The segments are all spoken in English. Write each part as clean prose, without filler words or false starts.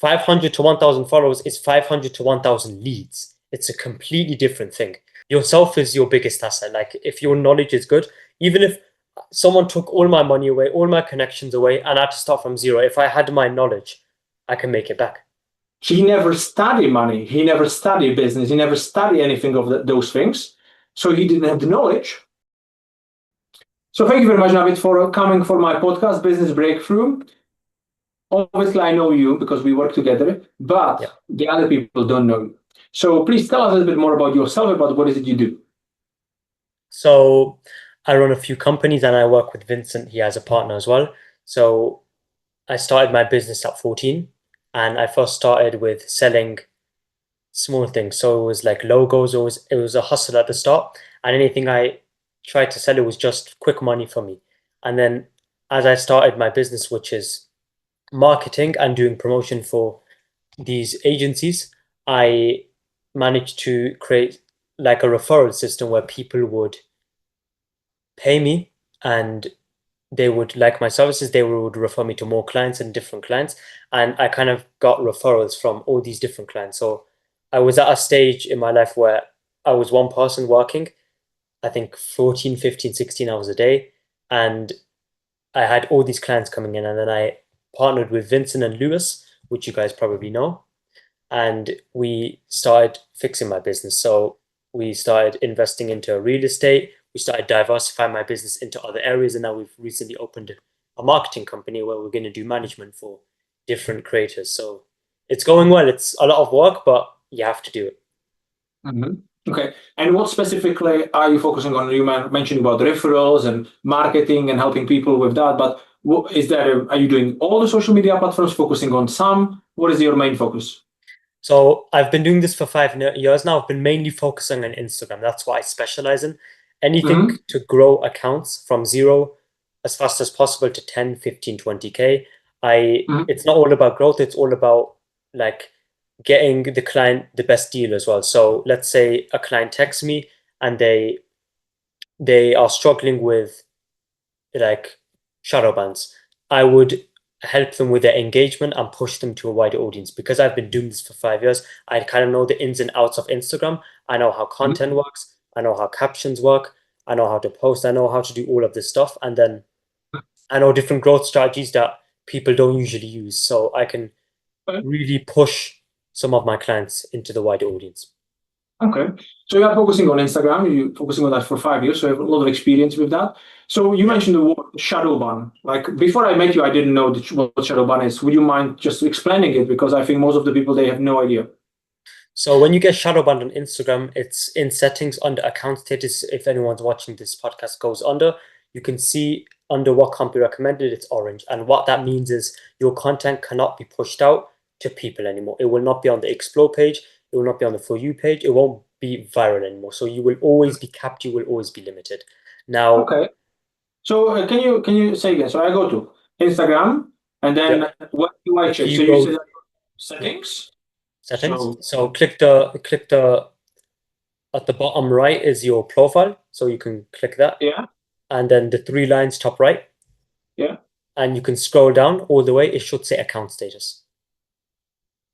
500 to 1,000 followers is 500 to 1,000 leads. It's a completely different thing. Yourself is your biggest asset. Like if your knowledge is good, even if someone took all my money away, all my connections away, and I had to start from zero, if I had my knowledge, I can make it back. He never studied money. He never studied business. He never studied anything of those things. So he didn't have the knowledge. So thank you very much, Nawid, for coming for my podcast, Business Breakthrough. Obviously, I know you because we work together, but the other people don't know you. So please tell us a little bit more about yourself, about what is it you do. So I run a few companies and I work with Vincent. He has a partner as well. So I started my business at 14 and I first started with selling small things. So it was like logos, it was a hustle at the start. And anything I tried to sell, it was just quick money for me. And then as I started my business, which is marketing and doing promotion for these agencies, I managed to create like a referral system where people would pay me and they would like my services, they would refer me to more clients and different clients. And I kind of got referrals from all these different clients. So I was at a stage in my life where I was one person working, I think 14, 15, 16 hours a day. And I had all these clients coming in. And then I partnered with Vincent and Lewis, which you guys probably know. And we started fixing my business. So we started investing into real estate. We started diversifying my business into other areas. And now we've recently opened a marketing company where we're going to do management for different creators. So it's going well. It's a lot of work, but you have to do it. Mm-hmm. Okay. And what specifically are you focusing on? You mentioned about referrals and marketing and helping people with that, but are you doing all the social media platforms, focusing on some? What is your main focus? So I've been doing this for 5 years now. I've been mainly focusing on Instagram. That's what I specialize in. Anything to grow accounts from zero as fast as possible to 10, 15, 20K. It's not all about growth. It's all about like getting the client the best deal as well. So let's say a client texts me and they are struggling with like shadow bans. I would help them with their engagement and push them to a wider audience. Because I've been doing this for 5 years, I kind of know the ins and outs of Instagram. I know how content works. I know how captions work. I know how to post. I know how to do all of this stuff. And then I know different growth strategies that people don't usually use. So I can really push some of my clients into the wider audience. Okay. So you are focusing on Instagram. You're focusing on that for 5 years. So you have a lot of experience with that. So you mentioned the word shadow ban. Like before I met you, I didn't know what shadow ban is. Would you mind just explaining it? Because I think most of the people, they have no idea. So when you get shadow banned on Instagram, it's in settings under account status. If anyone's watching this podcast goes under, you can see under what can't be recommended, it's orange. And what that means is your content cannot be pushed out to people anymore. It will not be on the explore page. It will not be on the For You page. It won't be viral anymore. So you will always be capped. You will always be limited. Now, okay. So can you say again? So I go to Instagram and then what do I check? So you say settings. Settings. So click the at the bottom right is your profile. So you can click that. Yeah. And then the 3 lines top right. Yeah. And you can scroll down all the way. It should say account status.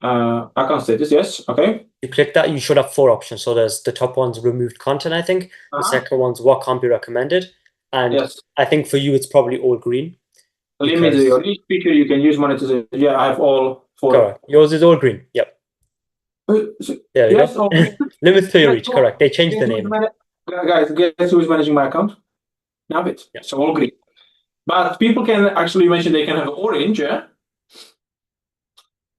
Account status, yes. Okay. You click that, you should have 4 options. So there's the top one's removed content, I think. The second one's what can't be recommended. And I think for you, it's probably all green. Limit your each feature you can use monetization. Yeah, I have all 4. Correct. Yours is all green. Yep. There you go. Limits to your reach. Correct. They changed the name. Guys, guess who is managing my account? Nawid. Yep. So all green. But people can actually mention they can have orange,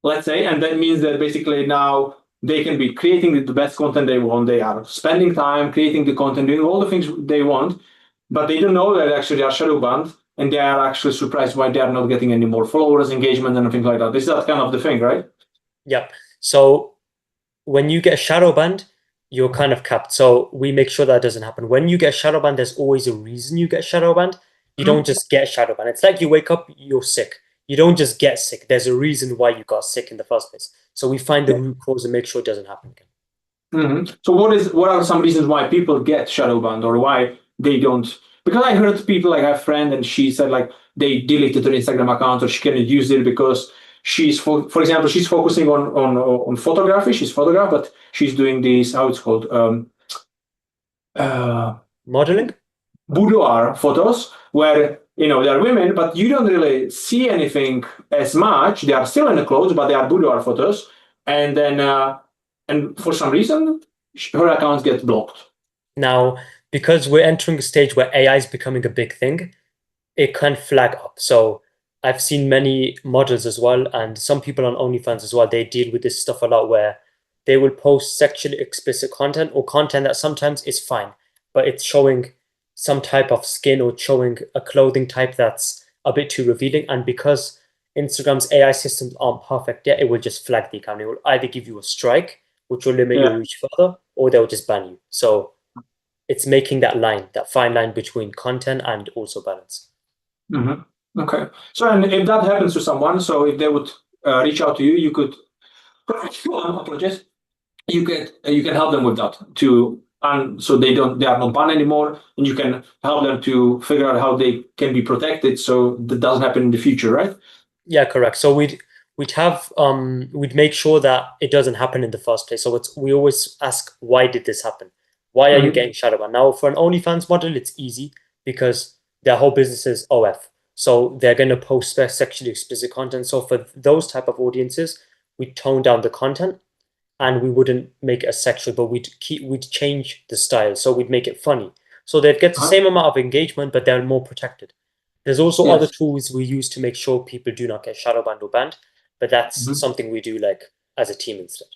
let's say, and that means that basically now they can be creating the best content they want. They are spending time creating the content, doing all the things they want, but they don't know that actually they are shadow banned, and they are actually surprised why they are not getting any more followers, engagement, and things like that. This is that kind of the thing, right? Yep. So when you get shadow banned, you're kind of capped. So we make sure that doesn't happen. When you get shadow banned, there's always a reason you get shadow banned. You don't just get shadow banned. It's like you wake up, you're sick. You don't just get sick. There's a reason why you got sick in the first place. So we find the root cause and make sure it doesn't happen again. So what are some reasons why people get shadow banned or why they don't? Because I heard people, like I have a friend and she said like they deleted her Instagram account or she cannot use it because for example, she's focusing on photography. She's photograph, but she's doing these, how it's called, uh, Modeling? boudoir photos, where they are women, but you don't really see anything as much. They are still in the clothes, but they are boudoir photos. And then, and for some reason, her account gets blocked. Now, because we're entering a stage where AI is becoming a big thing, it can flag up. So I've seen many models as well, and some people on OnlyFans as well. They deal with this stuff a lot where they will post sexually explicit content or content that sometimes is fine, but it's showing some type of skin or showing a clothing type that's a bit too revealing. And because Instagram's AI systems aren't perfect yet, it will just flag the account. It will either give you a strike, which will limit your Yeah. reach further, or they'll just ban you. So it's making that line, that fine line between content and also balance. Mm-hmm. Okay. So, and if that happens to someone, so if they would reach out to you, you could, apologize, you can help them with that too, and so they are not banned anymore, and you can help them to figure out how they can be protected so that doesn't happen in the future, right? Yeah, correct. So we'd make sure that it doesn't happen in the first place. So we always ask, why did this happen? Why are you Mm-hmm. getting shadow banned? Now for an OnlyFans model, it's easy because their whole business is OF. So they're gonna post sexually explicit content. So for those type of audiences, we tone down the content and we wouldn't make it a sexual, but we'd change the style. So we'd make it funny. So they'd get the Uh-huh. same amount of engagement, but they're more protected. There's also other Yes. tools we use to make sure people do not get shadow banned or banned, but that's Mm-hmm. something we do like as a team instead.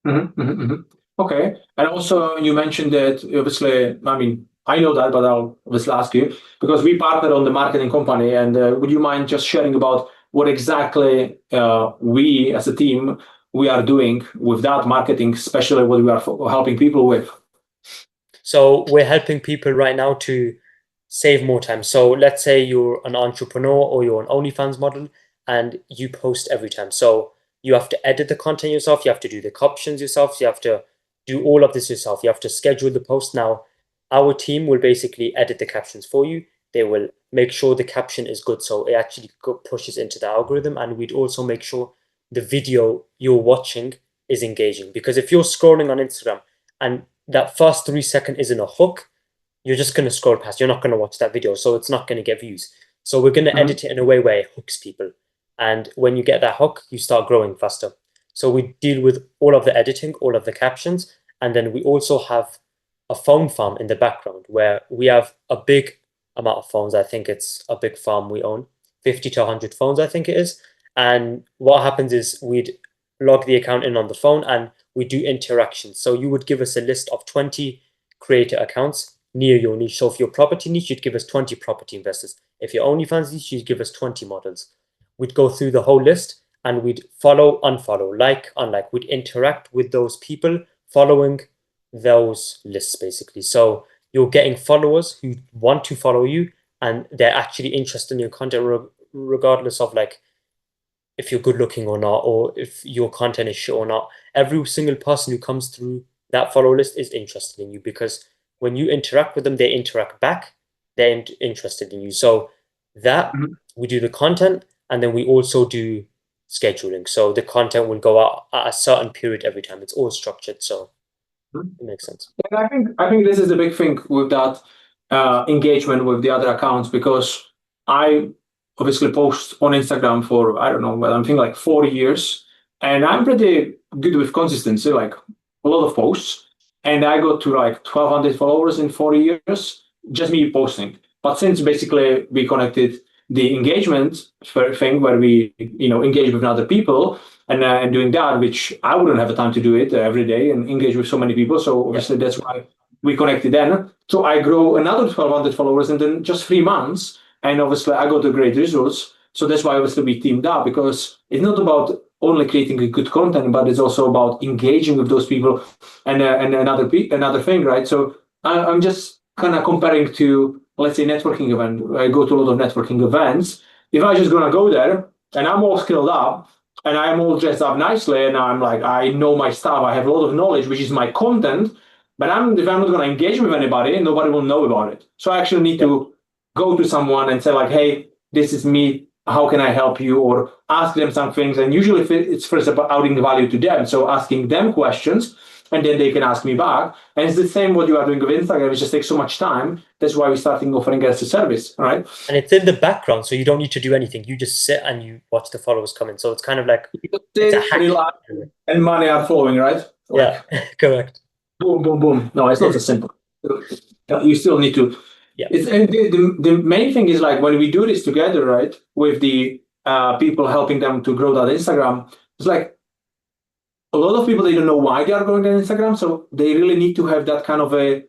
Mm-hmm. Mm-hmm. Mm-hmm. Okay. And also, you mentioned that obviously, I mean, I know that, but I'll obviously ask you because we partner on the marketing company. And would you mind just sharing about what exactly we as a team we are doing with that marketing, especially what we are helping people with? So we're helping people right now to save more time. So let's say you're an entrepreneur or you're an OnlyFans model and you post every time. So you have to edit the content yourself, you have to do the captions yourself, you have to do all of this yourself. You have to schedule the post. Now, our team will basically edit the captions for you. They will make sure the caption is good so it actually pushes into the algorithm. And we'd also make sure the video you're watching is engaging. Because if you're scrolling on Instagram and that first 3 second isn't a hook, you're just going to scroll past. You're not going to watch that video. So it's not going to get views. So we're going to Mhm. edit it in a way where it hooks people. And when you get that hook, you start growing faster. So we deal with all of the editing, all of the captions. And then we also have a phone farm in the background where we have a big amount of phones. I think it's a big farm we own, 50 to 100 phones, I think it is. And what happens is we'd log the account in on the phone and we do interactions. So you would give us a list of 20 creator accounts near your niche. So if your property niche, you'd give us 20 property investors. If your OnlyFans niche, you'd give us 20 models. We'd go through the whole list and we'd follow, unfollow, like, unlike. We'd interact with those people following those lists basically. So you're getting followers who want to follow you and they're actually interested in your content regardless of like if you're good looking or not, or if your content is shit or not. Every single person who comes through that follow list is interested in you because when you interact with them, they interact back. They're interested in you. So that Mhm. we do the content and then we also do scheduling. So the content will go out at a certain period every time. It's all structured. So it makes sense. And I think this is the big thing with that engagement with the other accounts because I obviously post on Instagram for I don't know, well, I'm thinking like 4 years, and I'm pretty good with consistency, like a lot of posts, and I got to like 1,200 followers in 4 years, just me posting. But since basically we connected the engagement thing where we engage with other people and doing that, which I wouldn't have the time to do it every day and engage with so many people. So Yeah. obviously that's why we connected then. So I grow another 1,200 followers in then just 3 months, and obviously I got the great results. So that's why obviously we teamed up because it's not about only creating a good content, but it's also about engaging with those people and another thing, right? So I'm just kind of comparing to let's say networking event. I go to a lot of networking events. If I just gonna go there and I'm all skilled up and I'm all dressed up nicely and I'm like I know my stuff, I have a lot of knowledge, which is my content. But if I'm not going to engage with anybody, nobody will know about it. So I actually need Yeah. to go to someone and say like, hey, this is me how can I help you, or ask them some things. And usually it's first about adding value to them. So asking them questions, and then they can ask me back. And it's the same what you are doing with Instagram. It just takes so much time. That's why we're starting offering as a service, right? And it's in the background, so you don't need to do anything. You just sit and you watch the followers come in. So it's kind of like it's a Sit, hack. relax, and money are flowing, right? Yeah, Like correct. boom, boom, boom. No, it's not as simple. You still need to. Yeah. It's and the main thing is like when we do this together, right? With the people helping them to grow that Instagram, it's like a lot of people they don't know why they are growing their Instagram, so they really need to have that kind of a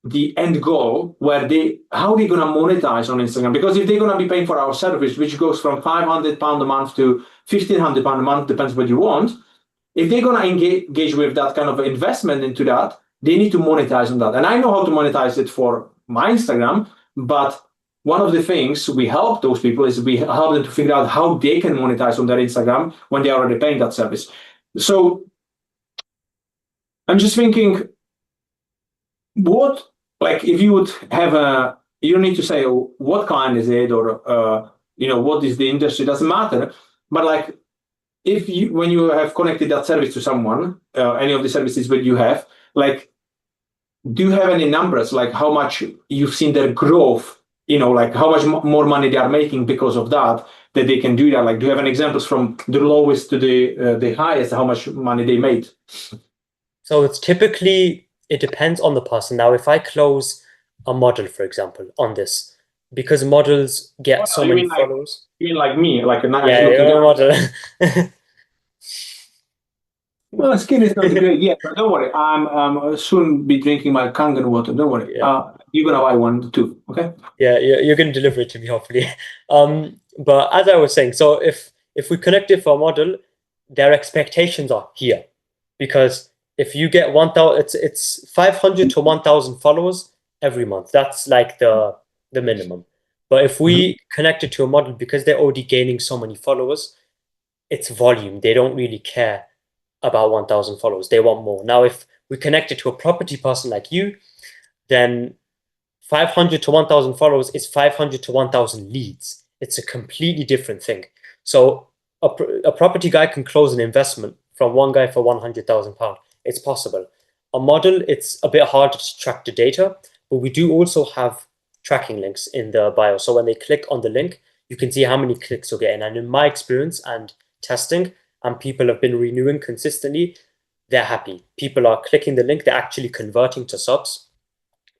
the end goal where they how they're gonna monetize on Instagram. Because if they're gonna be paying for our service, which goes from £500 a month to £1,500 a month, depends what you want. If they're gonna engage with that kind of investment into that, they need to monetize on that. And I know how to monetize it for my Instagram, but one of the things we help those people is we help them to figure out how they can monetize on their Instagram when they're already paying that service. So I'm just thinking, what like if you would have a you don't need to say what kind is it or what is the industry, doesn't matter, but like if you when you have connected that service to someone, any of the services that you have, like do you have any numbers like how much you've seen their growth, like how much more money they are making because of that they can do that? Like do you have any examples from the lowest to the highest, how much money they made? So it's typically, it depends on the person. Now, if I close a model, for example, on this, because models Oh, get no, so many followers. you mean like me, like a nice Yeah, looking you're guy? a model. Well, skin is not great yet, but don't worry. I'm soon be drinking my Kangen water. Don't worry. Yeah. You're gonna buy one too, okay? Yeah, you're going to deliver it to me, hopefully. But as I was saying, so if we connect it for a model, their expectations are here, because if you get 1,000, it's 500 to 1,000 followers every month. That's like the minimum. But if Mhm. we connect it to a model, because they're already gaining so many followers, it's volume. They don't really care about 1,000 followers. They want more. Now, if we connect it to a property person like you, then 500 to 1,000 followers is 500 to 1,000 leads. It's a completely different thing. So a property guy can close an investment from one guy for £100,000. It's possible. A model, it's a bit harder to track the data, but we do also have tracking links in the bio. So when they click on the link, you can see how many clicks you're getting. And in my experience and testing, and people have been renewing consistently, they're happy. People are clicking the link, they're actually converting to subs.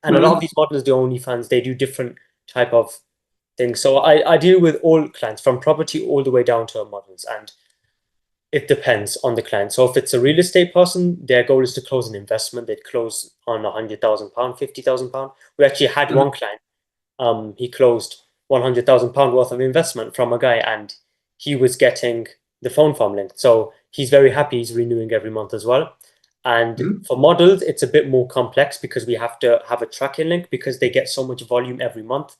And a lot of Mhm. these models do OnlyFans, they do different type of things. So I deal with all clients from property all the way down to models, and it depends on the client. So if it's a real estate person, their goal is to close an investment. They'd close on £100,000, £50,000. We actually had Mhm. one client. He closed £100,000 worth of investment from a guy, and he was getting the phone farm linked. So he's very happy. He's renewing every month as well. And Mhm. for models, it's a bit more complex because we have to have a tracking link because they get so much volume every month.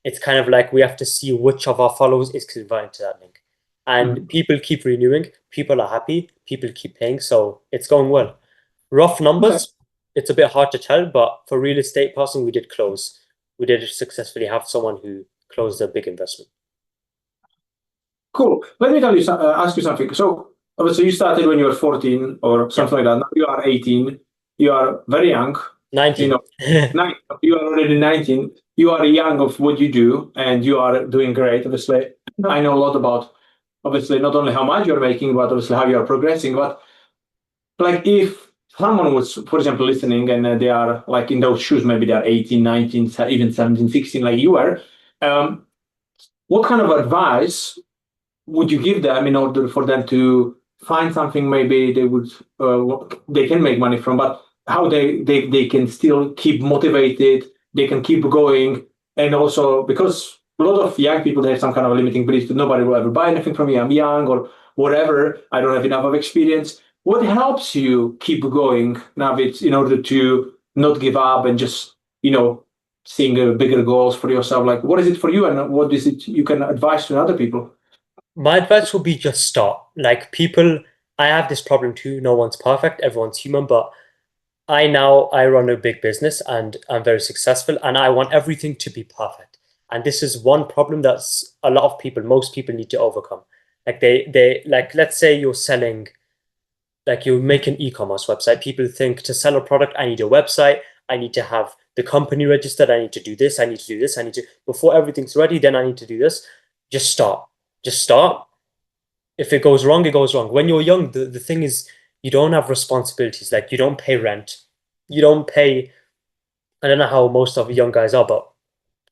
It's kind of like we have to see which of our followers is converting to that link. And Mhm. people keep renewing, people are happy, people keep paying, so it's going well. Rough Okay, numbers, it's a bit hard to tell, but for real estate person, we did close. We did successfully have someone who closed a big investment. cool. Let me ask you something. So obviously you started when you were 14 or Yeah, something like that. Now you are 18. You are very young. You 19. know, nine. You are already 19. You are young of what you do, and you are doing great. Obviously, I know a lot about obviously not only how much you're making, but obviously how you are progressing. But like if someone was, for example, listening and they are like in those shoes, maybe they're 18, 19, even 17, 16, like you were, um, what kind of advice would you give them in order for them to find something maybe they can make money from, but how they can still keep motivated, they can keep going, and also because a lot of young people they have some kind of limiting belief that nobody will ever buy anything from me, I'm young or whatever, I don't have enough of experience. What helps you keep going, Navid, in order to not give up and just seeing bigger goals for yourself? Like what is it for you, and what is it you can advise to other people? My advice would be just start. Like people, I have this problem too. No one's perfect, everyone's human, but I run a big business and I'm very successful and I want everything to be perfect. And this is one problem that's a lot of people, most people need to overcome. Like they like, let's say you're selling, like you make an e-commerce website. People think to sell a product, I need a website, I need to have the company registered, I need to do this, I need to do this, I need to, before everything's ready, then I need to do this. Just start. Just start. If it goes wrong, it goes wrong. When you're young, the thing is you don't have responsibilities. Like you don't pay rent. You don't pay, I don't know how most of young guys are, but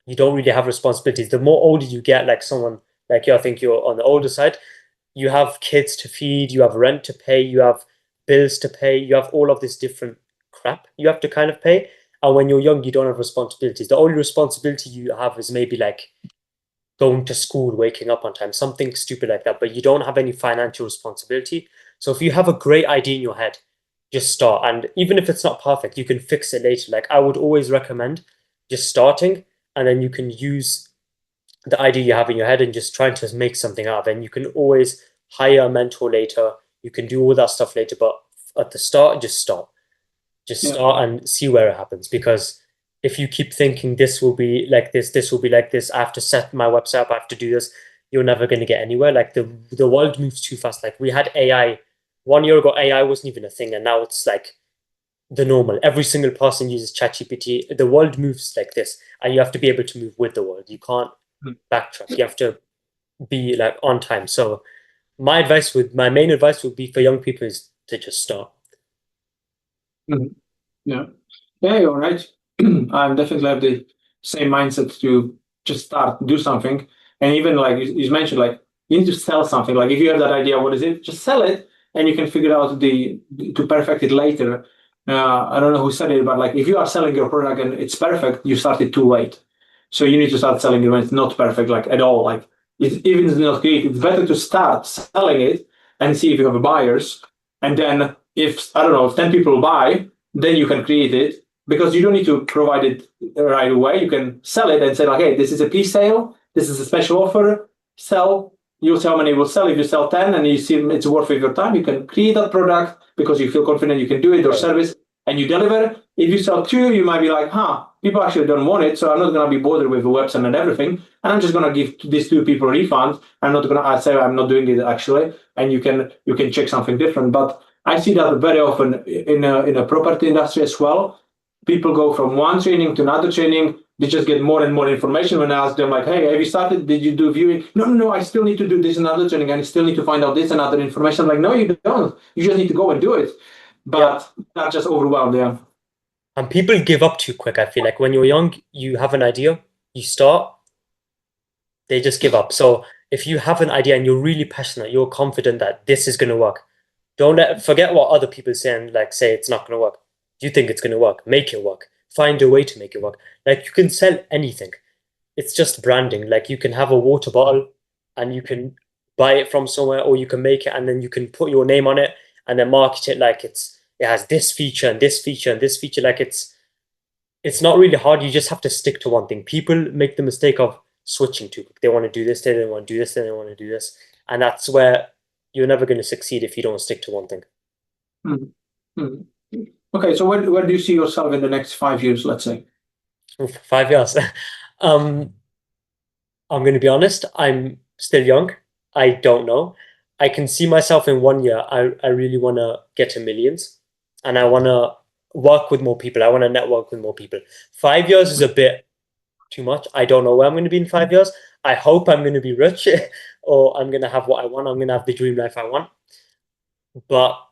you don't really have responsibilities. The more older you get, like someone like you, I think you're on the older side, you have kids to feed, you have rent to pay, you have bills to pay, you have all of this different crap you have to kind of pay. And when you're young, you don't have responsibilities. The only responsibility you have is maybe like going to school, waking up on time, something stupid like that, but you don't have any financial responsibility. So if you have a great idea in your head, just start. And even if it's not perfect, you can fix it later. Like I would always recommend just starting, and then you can use the idea you have in your head and just trying to make something out of it. And you can always hire a mentor later. You can do all that stuff later, but at the start, just start. Just Yeah. start and see where it happens. Because if you keep thinking this will be like this will be like this, I have to set my website up, I have to do this, you're never going to get anywhere. Like the world moves too fast. Like we had AI 1 year ago, AI wasn't even a thing, and now it's like the normal. Every single person uses ChatGPT. The world moves like this, and you have to be able to move with the world. You can't backtrack. You have to be like on time. So my main advice would be for young people is to just start. Mhm. Yeah. Yeah, you're right. I definitely have the same mindset to just start, do something. And even like you mentioned, like you need to sell something. Like if you have that idea, what is it? Just sell it and you can figure out the to perfect it later. I don't know who said it, but like if you are selling your product and it's perfect, you started too late. So you need to start selling it when it's not perfect, like at all. Like even if it's not great, it's better to start selling it and see if you have buyers. And then if I don't know, if 10 people buy, then you can create it because you don't need to provide it right away. You can sell it and say like, hey, this is a pre-sale, this is a special offer, sell. You'll see how many will sell. If you sell 10 and you see it's worth of your time, you can create that product because you feel confident you can do it or service and you deliver. If you sell two, you might be like, people actually don't want it, so I'm not going to be bothered with the website and everything. And I'm just going to give these two people a refund. I'm not going to say I'm not doing it actually. And you can check something different. But I see that very often in a property industry as well. People go from one training to another training. They just get more and more information. When I ask them, like, hey, have you started? Did you do viewing? No, I still need to do this another training. And I still need to find out this and other information. I'm like, no, you don't. You just need to go and do it. Yeah. But not just overwhelmed, yeah. And people give up too quick. I feel like when you're young, you have an idea, you start, they just give up. So if you have an idea and you're really passionate, you're confident that this is going to work, forget what other people say and like say it's not going to work. You think it's going to work, make it work. Find a way to make it work. Like you can sell anything. It's just branding. Like you can have a water bottle and you can buy it from somewhere, or you can make it and then you can put your name on it and then market it like it has this feature and this feature and this feature. Like it's not really hard. You just have to stick to one thing. People make the mistake of switching to. They want to do this, they don't want to do this, they don't want to do this. And that's where you're never going to succeed if you don't stick to one thing. Mm-hmm. Okay, so where do you see yourself in the next 5 years, let's say? 5 years. um, I'm going to be honest, I'm still young. I don't know. I can see myself in 1 year. I really want to get to millions, and I want to work with more people. I want to network with more people. 5 years is a bit too much. I don't know where I'm going to be in 5 years. I hope I'm going to be rich or I'm going to have what I want. I'm going to have the dream life I want. But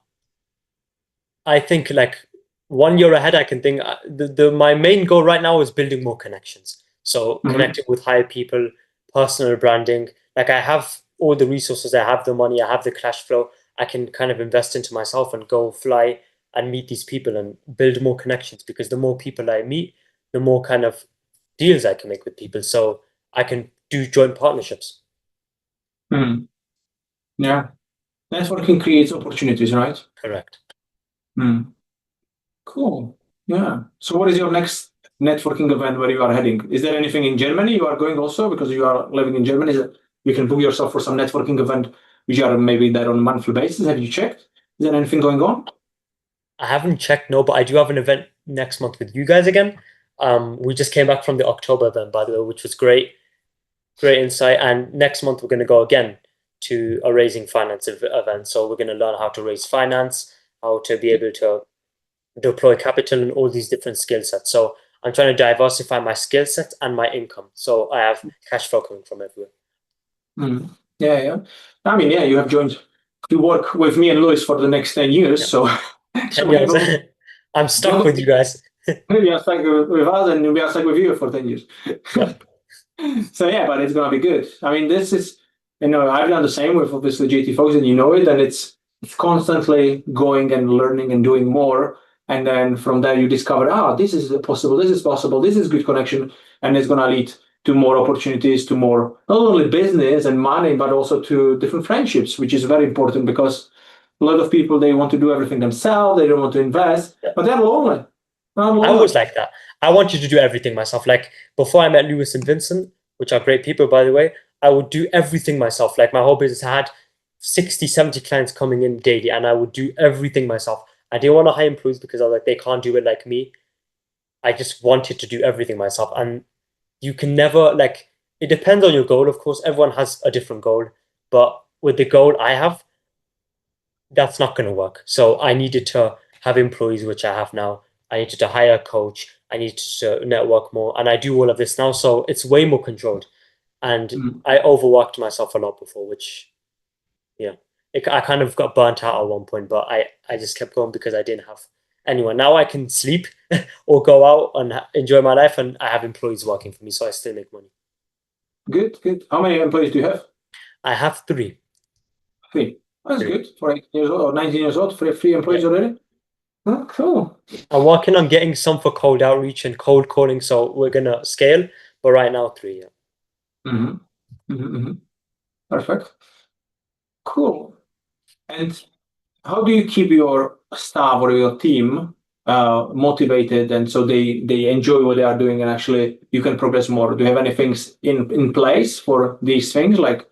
I think like 1 year ahead, I can think my main goal right now is building more connections. So Mm-hmm. connecting with higher people, personal branding. Like I have all the resources, I have the money, I have the cash flow. I can kind of invest into myself and go fly and meet these people and build more connections, because the more people I meet, the more kind of deals I can make with people. So I can do joint partnerships. Mm. Yeah. Networking creates opportunities, right? Correct. Mm. Cool. Yeah. So what is your next networking event where you are heading? Is there anything in Germany you are going also because you are living in Germany? You can book yourself for some networking event which are maybe there on a monthly basis. Have you checked? Is there anything going on? I haven't checked, no, but I do have an event next month with you guys again. We just came back from the October event, by the way, which was great, great insight. And next month we're going to go again to a raising finance event. So we're going to learn how to raise finance, how to be able to deploy capital and all these different skill sets. So I'm trying to diversify my skill set and my income. So I have cash flow coming from everywhere. Mm. Yeah, yeah. I mean, yeah, you have joined to work with me and Lewis for the next 10 years. Yeah. So, so 10 we have years. a I'm stuck with you guys. we are stuck with us and we are stuck with you for 10 years. Yep. So yeah, but it's gonna be good. I mean, this is, I've done the same with obviously GT Fox, and you know it, and it's constantly going and learning and doing more. And then from there you discover, this is possible, this is possible, this is good connection, and it's gonna lead to more opportunities, to more not only business and money, but also to different friendships, which is very important because a lot of people they want to do everything themselves, they don't want to invest, but they're lonely. I'm I was lonely. like that. I wanted to do everything myself. Like before I met Lewis and Vincent, which are great people, by the way, I would do everything myself. Like my whole business I had 60, 70 clients coming in daily, and I would do everything myself. I didn't want to hire employees because I was like, they can't do it like me. I just wanted to do everything myself. And you can never, like, it depends on your goal, of course. Everyone has a different goal. But with the goal I have, that's not going to work. So I needed to have employees, which I have now. I needed to hire a coach. I needed to network more. And I do all of this now. So it's way more controlled. And Mm. I overworked myself a lot before, which, yeah, I kind of got burnt out at one point, but I just kept going because I didn't have anyone. Now I can sleep or go out and enjoy my life, and I have employees working for me. So I still make money. Good, good. How many employees do you have? I have three. Three. That's Three. good for 18 years old or 19 years old. Three Yeah. employees already. Oh, cool. I'm working on getting some for cold outreach and cold calling, so we're gonna scale. But right now, three. Yeah. Hmm. Hmm. Perfect. Cool. And how do you keep your staff or your team motivated and so they enjoy what they are doing and actually you can progress more? Do you have any things in place for these things? Like,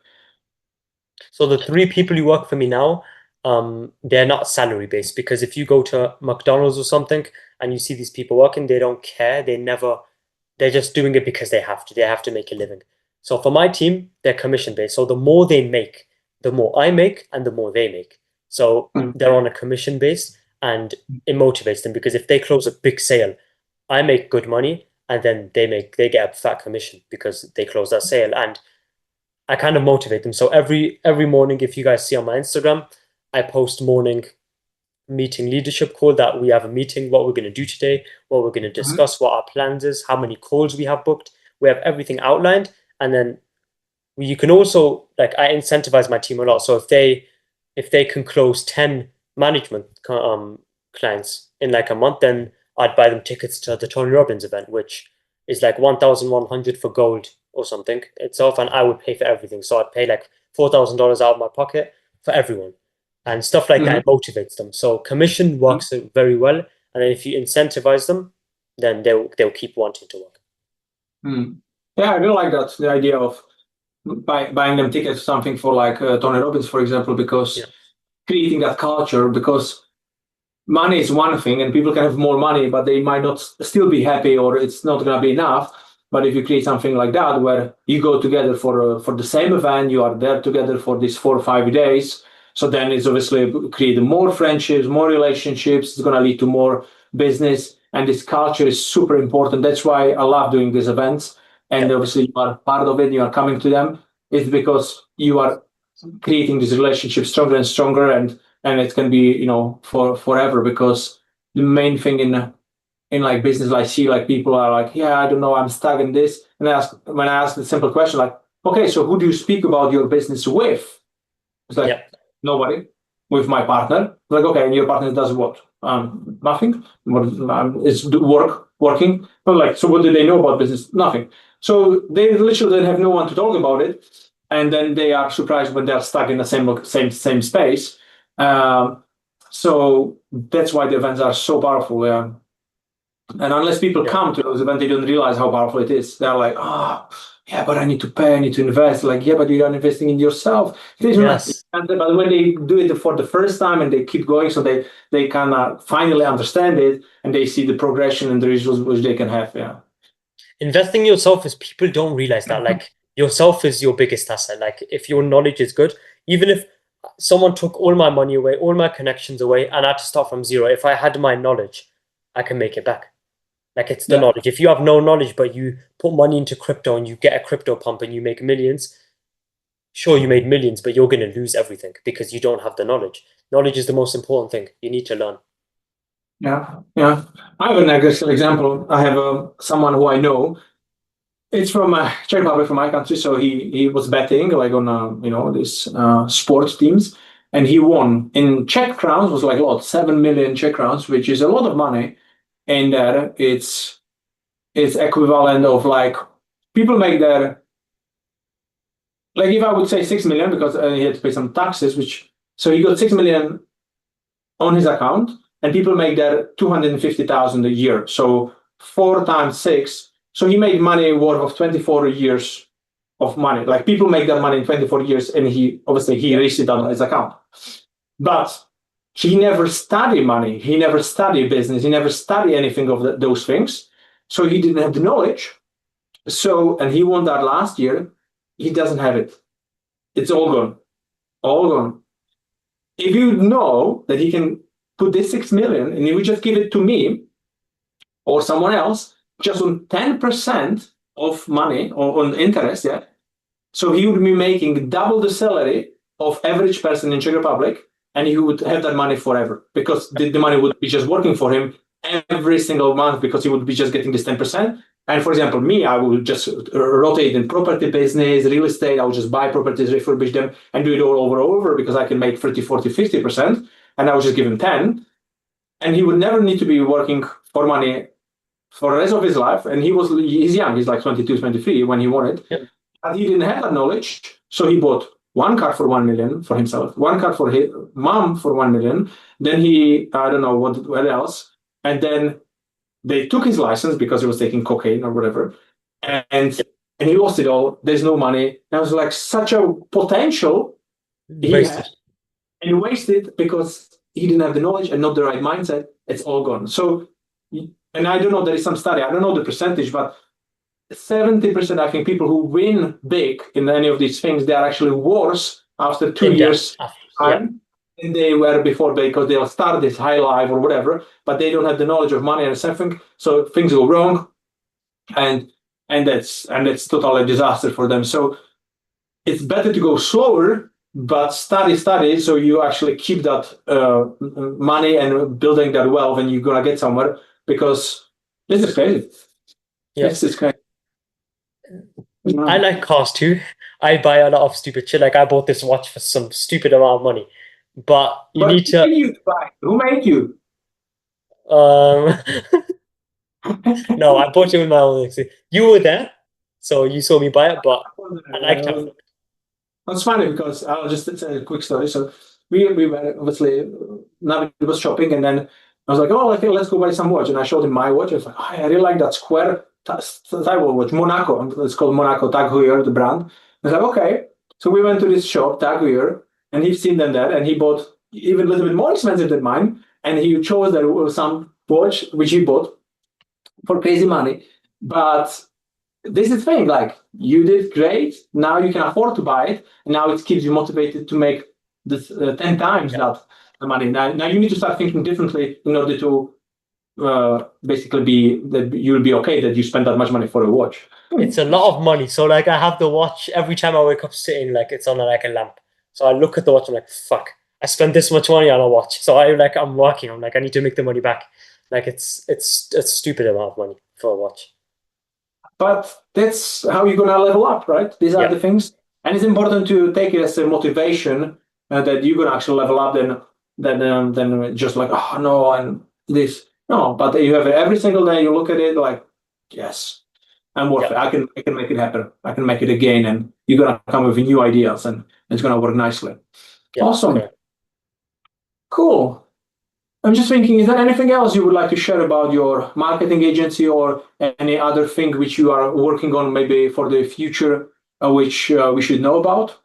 So the three people who work for me now, they're not salary based because if you go to McDonald's or something and you see these people working, they don't care. They're just doing it because they have to. They have to make a living. So for my team, they're commission based. So the more they make, the more I make, and the more they make. So mm, they're on a commission base, and it motivates them because if they close a big sale, I make good money, and then they get a fat commission because they close that sale, and I kind of motivate them. So every morning, if you guys see on my Instagram, I post morning meeting leadership call that we have a meeting, what we're going to do today, what we're going to mhm, discuss, what our plans is, how many calls we have booked. We have everything outlined, and then you can also like I incentivize my team a lot. So if they can close 10 management clients in like a month, then I'd buy them tickets to the Tony Robbins event, which is like 1,100 for gold or something itself, and I would pay for everything. So I'd pay like $4,000 out of my pocket for everyone, and stuff like that. mhm, It motivates them. So commission works very well, and then if you incentivize them, then they'll keep wanting to work. mhm. Yeah, I really like that. The idea of buying them tickets, something for like Tony Robbins, for example, Yeah, because creating that culture, because money is one thing and people can have more money but they might not still be happy or it's not going to be enough. But if you create something like that where you go together for the same event, you are there together for these 4 or 5 days, so then it's obviously create more friendships, more relationships, it's going to lead to more business, and this culture is super important. That's why I love doing these events, yeah, and obviously you are part of it, you are coming to them. It's because you are creating this relationship stronger and stronger, and it can be for forever, because the main thing in like business, I see like people are like, yeah, I don't know, I'm stuck in this, and when I ask the simple question like, okay, so who do you speak about your business with? It's like, yeah, nobody. With my partner. Like, okay, and your partner does what? Nothing. It's working. But like, so what do they know about business? Nothing. So they literally don't have no one to talk about it, and then they are surprised when they're stuck in the same space. Um, so that's why the events are so powerful. And unless people yeah. come to those events, they don't realize how powerful it is. They're like, yeah, but I need to pay, I need to invest. Like, yeah, but you're not investing in yourself. They don't Yes. But when they do it for the first time and they keep going, so they kind of finally understand it and they see the progression and the results which they can have. Yeah. Investing in yourself is people don't realize that like yourself is your biggest asset. Like if your knowledge is good, even if someone took all my money away, all my connections away, and I had to start from zero, if I had my knowledge, I can make it back. Like it's the Yeah. knowledge. If you have no knowledge, but you put money into crypto and you get a crypto pump and you make millions, sure, you made millions, but you're going to lose everything because you don't have the knowledge. Knowledge is the most important thing. You need to learn. Yeah. Yeah. I have an example. I have someone who I know. It's from Czech Republic, from my country. So he was betting like on these sports teams, and he won in Czech crowns. Was like a lot, 7 million Czech crowns, which is a lot of money. And it's equivalent of like people make their, like if I would say 6 million because he had to pay some taxes, which so he got 6 million on his account, and people make their 250,000 a year. So 4 times 6. So he made money worth of 24 years of money. Like people make that money in 24 years, and he obviously he raised it on his account. But he never studied money. He never studied business. He never studied anything of those things. So he didn't have the knowledge. So, and he won that last year. He doesn't have it. It's all gone. All gone. If you know that he can put this 6 million and he would just give it to me or someone else just on 10% of money or on interest, yeah. So he would be making double the salary of average person in Czech Republic, and he would have that money forever because the money would be just working for him every single month because he would be just getting this 10%. And for example, me, I would just rotate in property business, real estate. I would just buy properties, refurbish them, and do it all over because I can make 30, 40, 50%. And I would just give him 10. And he would never need to be working for money for the rest of his life. And he's young, he's like 22, 23 when he won it. Yep. But he didn't have that knowledge. So he bought one car for 1 million for himself, one car for his mom for 1 million. Then I don't know what else. And then they took his license because he was taking cocaine or whatever. And he lost it all. There's no money. That was like such a potential he had, and he wasted because he didn't have the knowledge and not the right mindset. It's all gone. So, and I don't know, there is some study, I don't know the percentage, but 70%, I think, people who win big in any of these things, they are actually worse after 2 years time than they were before because they'll start this high life or whatever, but they don't have the knowledge of money and something. So things go wrong, and that's totally a disaster for them. So it's better to go slower, but study, so you actually keep that money and building that wealth, and you're gonna get somewhere because this is crazy. Yeah. This is crazy. I like cars too. I buy a lot of stupid shit. Like I bought this watch for some stupid amount of money, but you need to. Who made you? No, I bought it with my own. You were there, so you saw me buy it. But I liked how it looked. That's funny because I'll just tell a quick story. So we were obviously Nawid was shopping, and then I was like, oh, I think let's go buy some watch. And I showed him my watch. I was like, oh, I really like that square type of watch, Monaco. It's called Monaco Tag Heuer, the brand. I was like, okay. So we went to this shop, Tag Heuer, and he's seen them there, and he bought even a little bit more expensive than mine. And he chose that some watch which he bought for crazy money. But this is the thing, like you did great. Now you can afford to buy it. And now it keeps you motivated to make this 10 times that the money. Now you need to start thinking differently in order to basically you'll be okay that you spend that much money for a watch. It's a lot of money. So like I have the watch every time I wake up sitting like it's on like a lamp. So I look at the watch, I'm like, fuck, I spent this much money on a watch. So I'm working. I'm like, I need to make the money back. Like it's a stupid amount of money for a watch. But that's how you're gonna level up, right? These are the things, and it's important to take it as a motivation that you're gonna actually level up. Then just like, oh no, and this no. But you have it every single day. You look at it like, yes, I'm worth it. I can make it happen. I can make it again, and you're gonna come with new ideas, and it's gonna work nicely. Awesome, cool. I'm just thinking, is there anything else you would like to share about your marketing agency or any other thing which you are working on maybe for the future, which we should know about?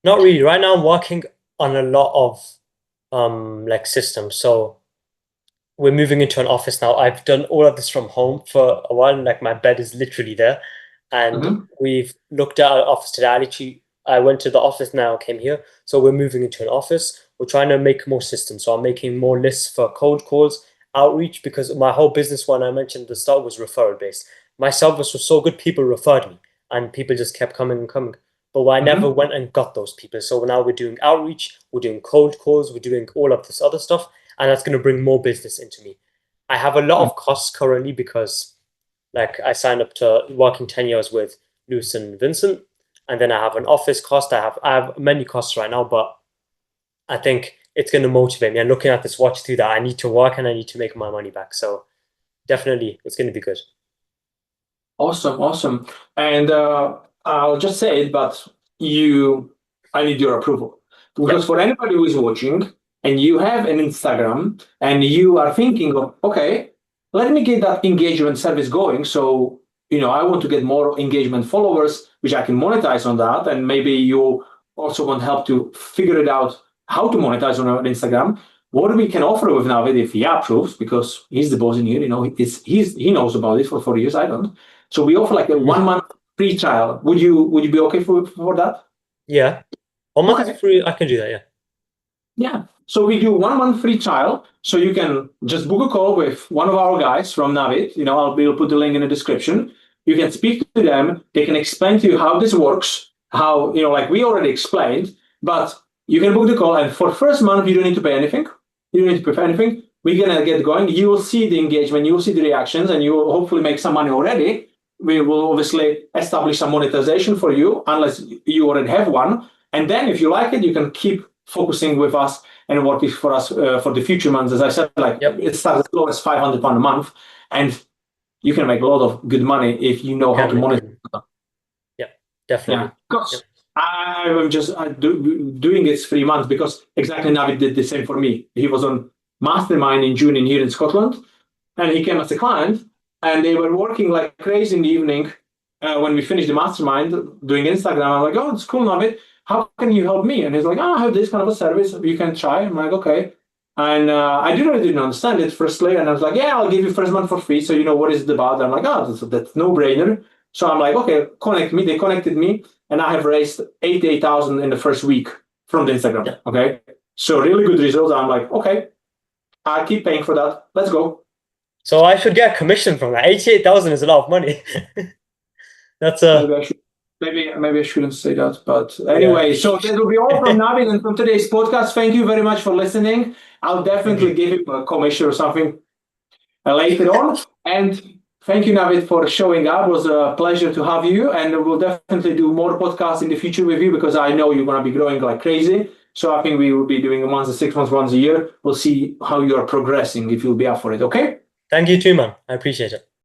Not really. Right now I'm working on a lot of like systems. So we're moving into an office now. I've done all of this from home for a while, and like my bed is literally there. And Mhm. we've looked at our office today. I went to the office now, came here. So we're moving into an office. We're trying to make more systems. So I'm making more lists for cold calls, outreach, because my whole business, when I mentioned at the start, was referral based. My service was so good, people referred me, and people just kept coming and coming. But I never Mhm. went and got those people. So now we're doing outreach, we're doing cold calls, we're doing all of this other stuff, and that's going to bring more business into me. I have a lot of costs currently because like I signed up to working 10 years with Luce and Vincent, and then I have an office cost. I have many costs right now, but I think it's going to motivate me. And looking at this watch through that, I need to work and I need to make my money back. So definitely, it's going to be good. Awesome, awesome. And I'll just say it, but I need your approval. Because Yep. for anybody who is watching and you have an Instagram and you are thinking of, okay, let me get that engagement service going. So, I want to get more engagement followers, which I can monetize on that. And maybe you also want help to figure it out how to monetize on Instagram. What we can offer with Navid if he approves, because he's the boss in here, he knows about it for 4 years. I don't. So we offer like a 1 month free trial. Would you be okay for that? Yeah. 1 month is Okay. free. I can do that. Yeah. Yeah. So we do 1 month free trial. So you can just book a call with one of our guys from Navid. We'll put the link in the description. You can speak to them. They can explain to you how this works, how, like we already explained, but you can book the call. And for first month, you don't need to pay anything. You don't need to pay anything. We're going to get going. You will see the engagement. You will see the reactions, and you will hopefully make some money already. We will obviously establish some monetization for you, unless you already have one. And then if you like it, you can keep focusing with us and working for us for the future months. As I said, like Yep. it starts as low as £500 a month, and you can make a lot of good money if you You know how can to make monitor. money. Yep. Yeah, Definitely. Yep. because I'm just doing it 3 months because exactly Navid did the same for me. He was on Mastermind in June in here in Scotland, and he came as a client, and they were working like crazy in the evening. When we finished the Mastermind doing Instagram, I'm like, oh, it's cool, Navid. How can you help me? And he's like, oh, I have this kind of a service you can try. I'm like, okay. And I didn't understand it firstly, and I was like, yeah, I'll give you first month for free, so you know what is it about. I'm like, oh, that's no brainer. So I'm like, okay, connect me. They connected me, and I have raised 88,000 in the first week from the Instagram. Yep. Okay, so really good results. I'm like, okay, I'll keep paying for that. Let's go. So I should get a commission from that. 88,000 is a lot of money. That's Maybe I should. Maybe I shouldn't say that. But yeah. anyway, so that will be all from Navid and from today's podcast. Thank you very much for listening. I'll Thank definitely you. give him a commission or something later on. And thank you, Navid, for showing up. It was a pleasure to have you. And we'll definitely do more podcasts in the future with you because I know you're going to be growing like crazy. So I think we will be doing once a 6 months, once a year. We'll see how you are progressing if you'll be up for it. Okay. Thank you too, man. I appreciate it.